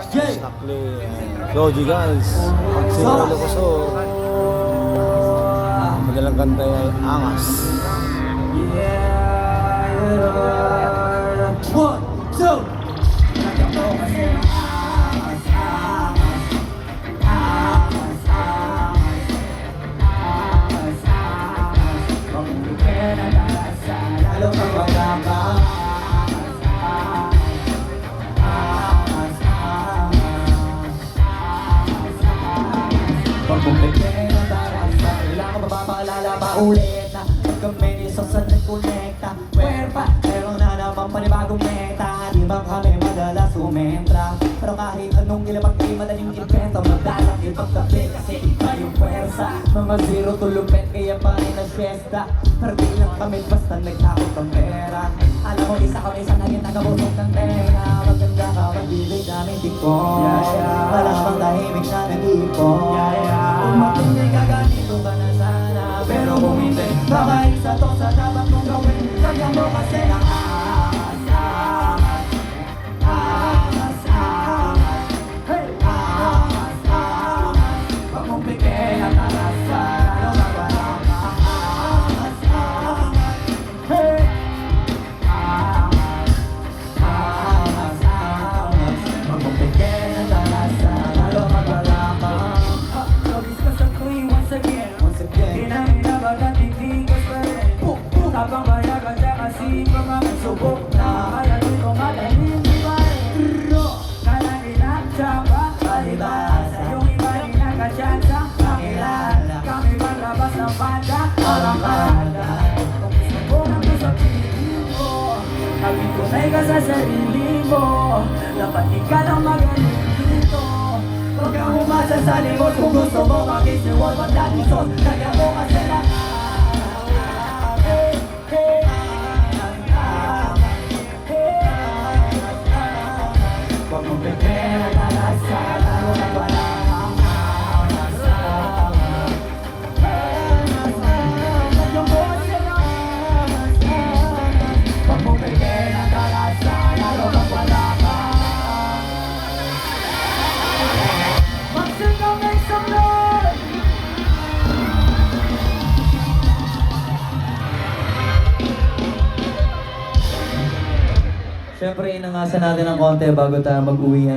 Snakli and Doji guys. At si Lucosor. Madalang kanta ay Angas. One, two. Pagkumpletin ang darasa, kailangan mapapaalala paulit na kami ni Sosa nag-connecta. Where pa? Meron na naman panibagong meta. Di ba kami madalas sumentra? Pero kahit anong ilapag di madaling invento, madalang ipagkapi kasi iba yung pwersa. Mga zero to lupet kaya pa rin ang fiesta. Pero di lang kami basta nagtakot ang pera. Alam mo isa kami sa naging tagabusog ng pera. Maganda ka mag-ibig namin tiko. Malas pang tahimik na nag-ipo. Kung makinig ka ganito ka na sana. Pero kung hindi, baka isa to sa dapat mong gawin. Kaya mo kasi ang angas, angas, angas, angas. Hey! Angas, angas. Pag mong bigay ang tarasa, ano ba ba ang angas, angas. Hey! Angas, angas, angas. Pag mong bigay ang tarasa, ano ba ba ang Logis ka sa tuwing once again. Hinahina ba natitigas pa rin? Habang mayagan siya kasi mga subok na kaya dito madaling ibahin. Kalanginan siya pa palibasa. Yung iba rin nakasyansa makilala. Kami malabas ng banda parang kala. Kung gusto mo nang sa piling mo, maging tunay ka sa sarili mo. Dapat ikaw lang magaling dito. Huwag kang umasa sa limot. Kung gusto mo makisiwag magdalisot. Kaya mo kasi lang Siyempre, inangasan natin ng konti bago tayo mag-uwi.